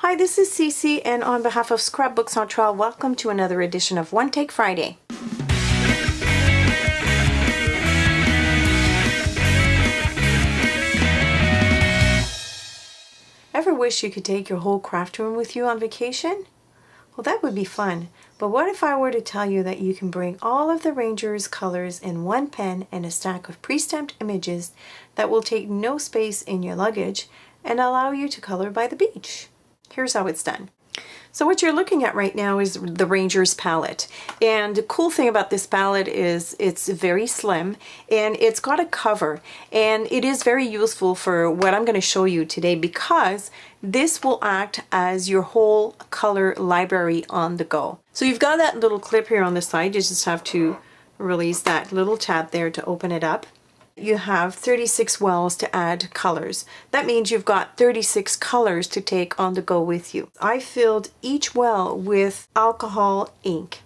Hi, this is Cece, and on behalf of Scrapbook Centrale, welcome to another edition of One Take Friday. Ever wish you could take your whole craft room with you on vacation? Well, that would be fun, but what if I were to tell you that you can bring all of the Ranger's colors in one pen and a stack of pre-stamped images that will take no space in your luggage and allow you to color by the beach? Here's how it's done. So what you're looking at right now is the Ranger's palette. And the cool thing about this palette is it's very slim and it's got a cover. And it is very useful for what I'm going to show you today because this will act as your whole color library on the go. So you've got that little clip here on the side. You just have to release that little tab there to open it up. You have 36 wells to add colors. That means you've got 36 colors to take on the go with you. I filled each well with alcohol ink.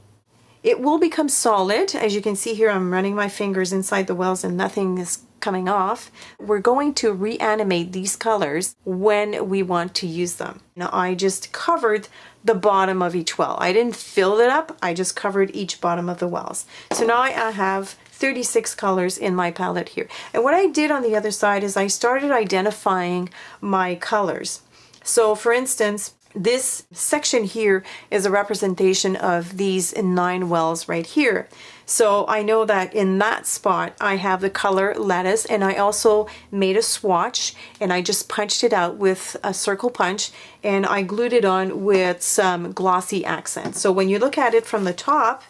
It will become solid. As you can see here, I'm running my fingers inside the wells and nothing is coming off. We're going to reanimate these colors when we want to use them. Now I just covered the bottom of each well. I didn't fill it up, I just covered each bottom of the wells. So now I have 36 colors in my palette here. And what I did on the other side is I started identifying my colors. So for instance, this section here is a representation of these 9 wells right here. So I know that in that spot I have the color lettuce, and I also made a swatch and I just punched it out with a circle punch and I glued it on with some glossy accents. So when you look at it from the top,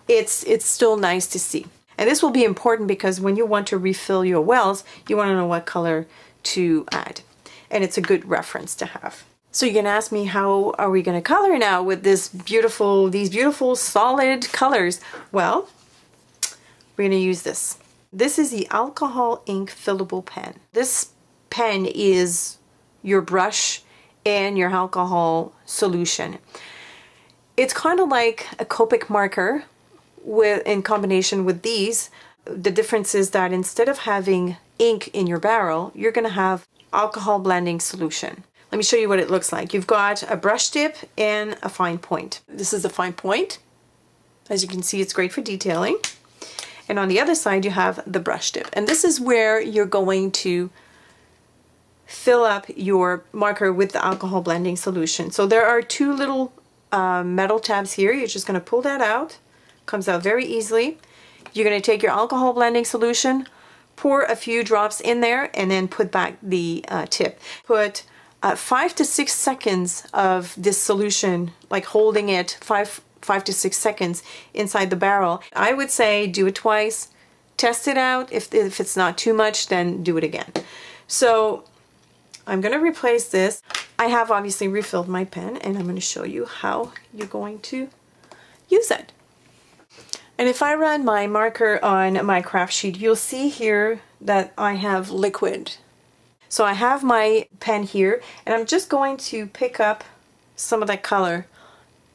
it's still nice to see. And this will be important because when you want to refill your wells, you want to know what color to add. And it's a good reference to have. So you're going to ask me, how are we going to color now with these beautiful solid colors? Well, we're going to use this. This is the alcohol ink fillable pen. This pen is your brush and your alcohol solution. It's kind of like a Copic marker in combination with these. The difference is that instead of having ink in your barrel, you're going to have alcohol blending solution. Let me show you what it looks like. You've got a brush tip and a fine point. This is a fine point. As you can see, it's great for detailing. And on the other side, you have the brush tip. And this is where you're going to fill up your marker with the alcohol blending solution. So there are 2 little metal tabs here. You're just going to pull that out. Comes out very easily. You're going to take your alcohol blending solution, pour a few drops in there, and then put back the tip. Put 5 to 6 seconds of this solution, like holding it 5 to 6 seconds inside the barrel. I would say do it twice, test it out. If it's not too much, then do it again. So I'm going to replace this. I have obviously refilled my pen, and I'm going to show you how you're going to use it. And if I run my marker on my craft sheet, you'll see here that I have liquid. So I have my pen here, and I'm just going to pick up some of that color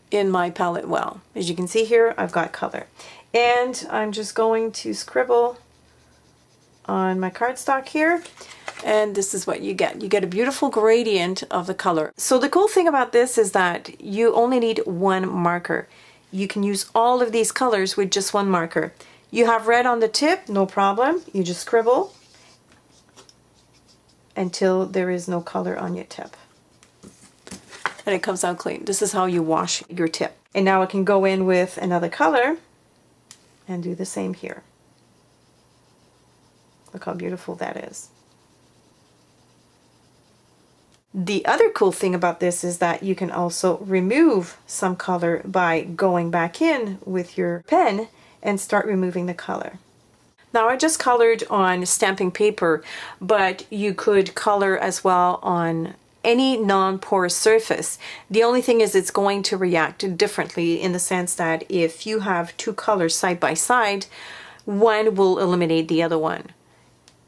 in my palette well. As you can see here, I've got color. And I'm just going to scribble on my cardstock here, and this is what you get. You get a beautiful gradient of the color. So the cool thing about this is that you only need 1 marker. You can use all of these colors with just 1 marker. You have red on the tip, no problem. You just scribble until there is no color on your tip. And it comes out clean. This is how you wash your tip. And now I can go in with another color and do the same here. Look how beautiful that is. The other cool thing about this is that you can also remove some color by going back in with your pen and start removing the color. Now I just colored on stamping paper, but you could color as well on any non-porous surface. The only thing is it's going to react differently in the sense that if you have 2 colors side by side, one will eliminate the other one.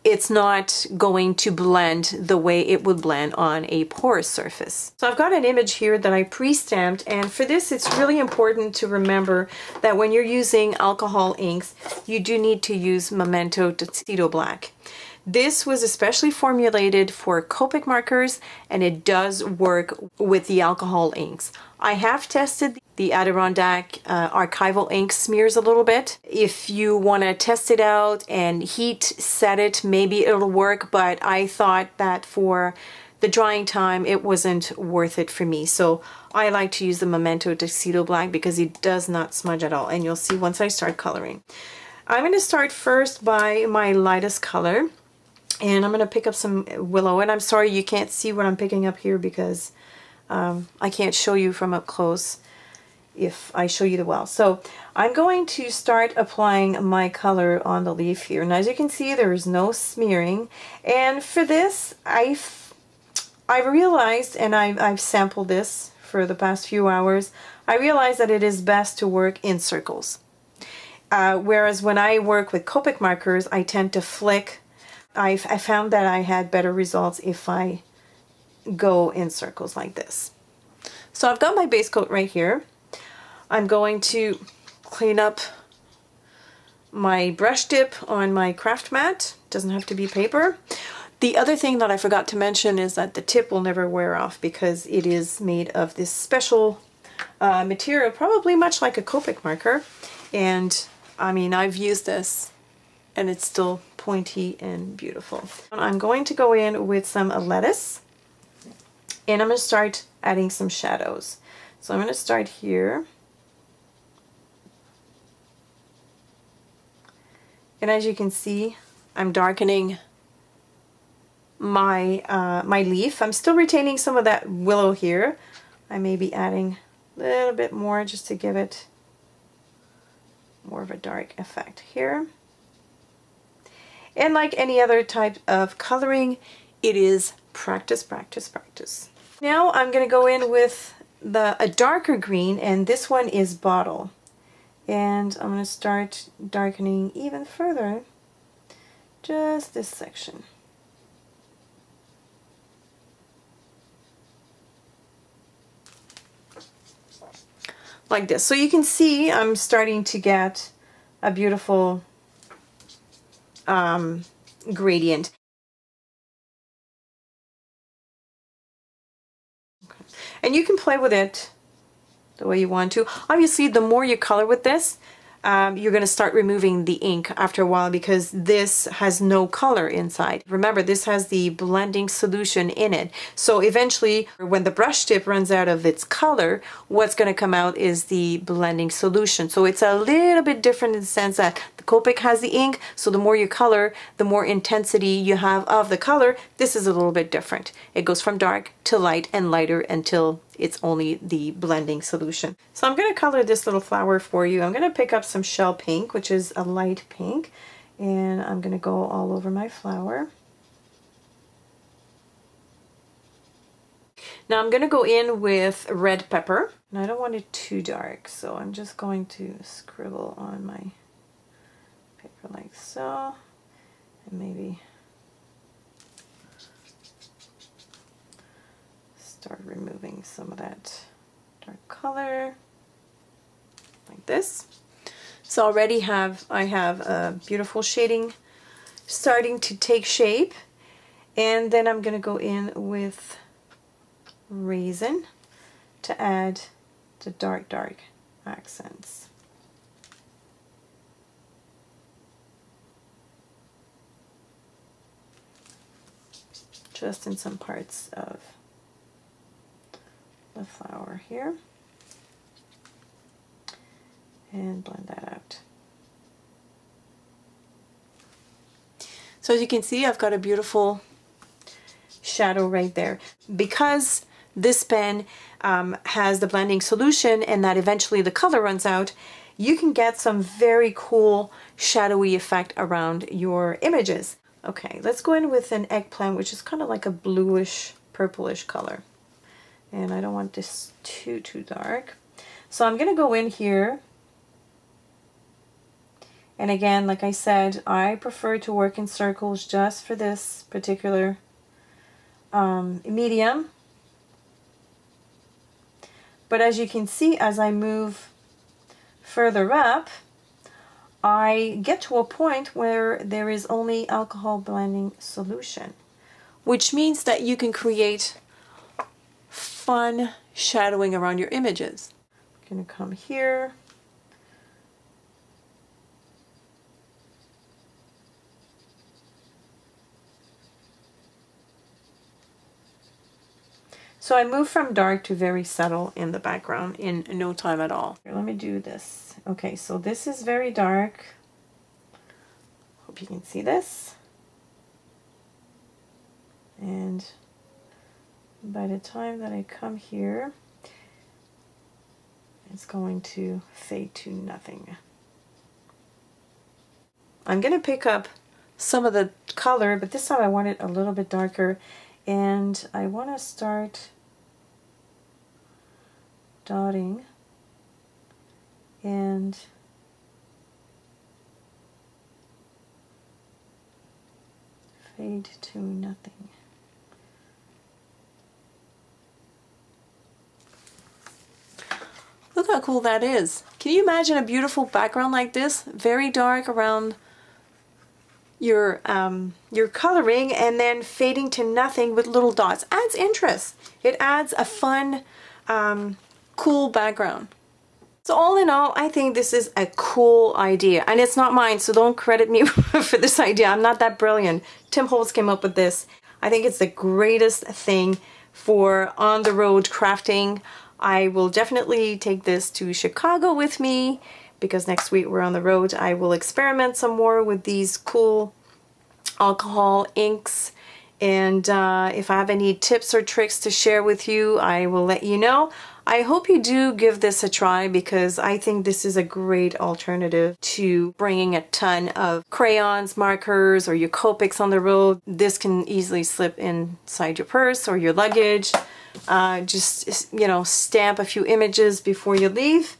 It's not going to blend the way it would blend on a porous surface. So I've got an image here that I pre-stamped, and for this it's really important to remember that when you're using alcohol inks, you do need to use Memento Tuxedo Black. This was especially formulated for Copic markers, and it does work with the alcohol inks. I have tested the Adirondack archival ink smears a little bit. If you want to test it out and heat set it, maybe it'll work, but I thought that for the drying time it wasn't worth it for me. So I like to use the Memento Tuxedo Black because it does not smudge at all, and you'll see once I start coloring. I'm going to start first by my lightest color, and I'm going to pick up some willow, and I'm sorry you can't see what I'm picking up here because I can't show you from up close if I show you the well. So I'm going to start applying my color on the leaf here, and as you can see there is no smearing, and for this I've realized, and I've sampled this for the past few hours, I realized that it is best to work in circles. Whereas when I work with Copic markers, I tend to flick. I found that I had better results if I go in circles like this. So I've got my base coat right here. I'm going to clean up my brush dip on my craft mat. Doesn't have to be paper. The other thing that I forgot to mention is that the tip will never wear off because it is made of this special material, probably much like a Copic marker. And I mean, I've used this and it's still pointy and beautiful. I'm going to go in with some lettuce, and I'm going to start adding some shadows. So I'm going to start here. And as you can see, I'm darkening my my leaf. I'm still retaining some of that willow here. I may be adding a little bit more just to give it more of a dark effect here. And like any other type of coloring, it is practice, practice, practice. Now I'm going to go in with a darker green, and this one is Bottle. And I'm going to start darkening even further, just this section. Like this. So you can see I'm starting to get a beautiful gradient. Okay. And you can play with it the way you want to. Obviously, the more you color with this, you're going to start removing the ink after a while because this has no color inside. Remember, this has the blending solution in it. So eventually, when the brush tip runs out of its color, what's going to come out is the blending solution. So it's a little bit different in the sense that the Copic has the ink, so the more you color, the more intensity you have of the color. This is a little bit different. It goes from dark to light and lighter until it's only the blending solution. So I'm going to color this little flower for you. I'm going to pick up some shell pink, which is a light pink, and I'm going to go all over my flower. Now I'm going to go in with red pepper, and I don't want it too dark, so I'm just going to scribble on my paper like so, and maybe start removing some of that dark color like this. So already I have a beautiful shading starting to take shape, and then I'm going to go in with Raisin to add the dark accents. Just in some parts of the flower here, and blend that out. So as you can see, I've got a beautiful shadow right there. Because this pen has the blending solution and that eventually the color runs out, you can get some very cool shadowy effect around your images. Okay, let's go in with an eggplant, which is kind of like a bluish purplish color. And I don't want this too dark. So I'm going to go in here. And again, like I said, I prefer to work in circles just for this particular medium. But as you can see, as I move further up, I get to a point where there is only alcohol blending solution, which means that you can create fun shadowing around your images. I'm going to come here. So I move from dark to very subtle in the background in no time at all. Here, let me do this. Okay, so this is very dark. Hope you can see this. And by the time that I come here, it's going to fade to nothing. I'm going to pick up some of the color, but this time I want it a little bit darker. And I want to start dotting and fade to nothing. Look how cool that is. Can you imagine a beautiful background like this? Very dark around your coloring and then fading to nothing with little dots. Adds interest. It adds a fun, cool background. So all in all, I think this is a cool idea, and it's not mine, so don't credit me for this idea. I'm not that brilliant. Tim Holtz came up with this. I think it's the greatest thing for on the road crafting. I will definitely take this to Chicago with me because next week we're on the road. I will experiment some more with these cool alcohol inks, and if I have any tips or tricks to share with you, I will let you know. I hope you do give this a try because I think this is a great alternative to bringing a ton of crayons, markers, or your Copics on the road. This can easily slip inside your purse or your luggage. Just, you know, stamp a few images before you leave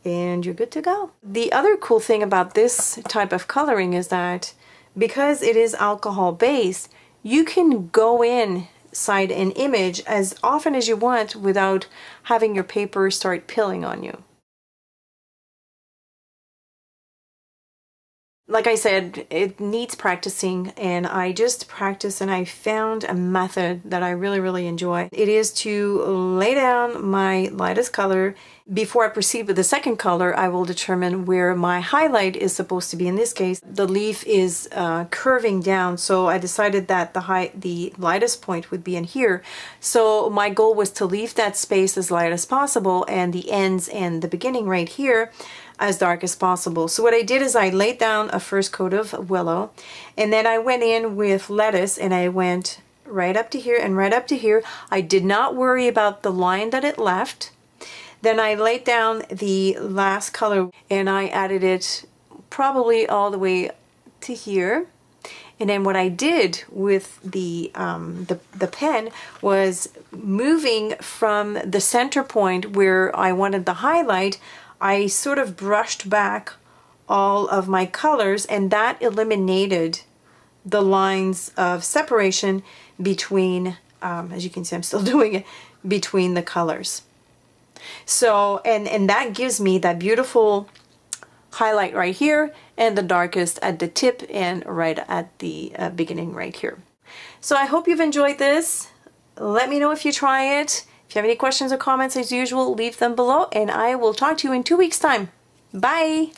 and you're good to go. The other cool thing about this type of coloring is that because it is alcohol based, you can go inside an image as often as you want without having your paper start pilling on you. Like I said, it needs practicing, and I just practice and I found a method that I really enjoy. It is to lay down my lightest color. Before I proceed with the second color, I will determine where my highlight is supposed to be. In this case, the leaf is curving down, so I decided that the lightest point would be in here. So my goal was to leave that space as light as possible and the ends and the beginning right here as dark as possible. So what I did is I laid down a first coat of willow, and then I went in with lettuce and I went right up to here and right up to here. I did not worry about the line that it left. Then I laid down the last color and I added it probably all the way to here. And then what I did with the pen was moving from the center point where I wanted the highlight. I sort of brushed back all of my colors, and that eliminated the lines of separation between, as you can see I'm still doing it, between the colors. So, and that gives me that beautiful highlight right here and the darkest at the tip and right at the beginning right here. So I hope you've enjoyed this. Let me know if you try it. If you have any questions or comments, as usual, leave them below, and I will talk to you in 2 weeks' time. Bye!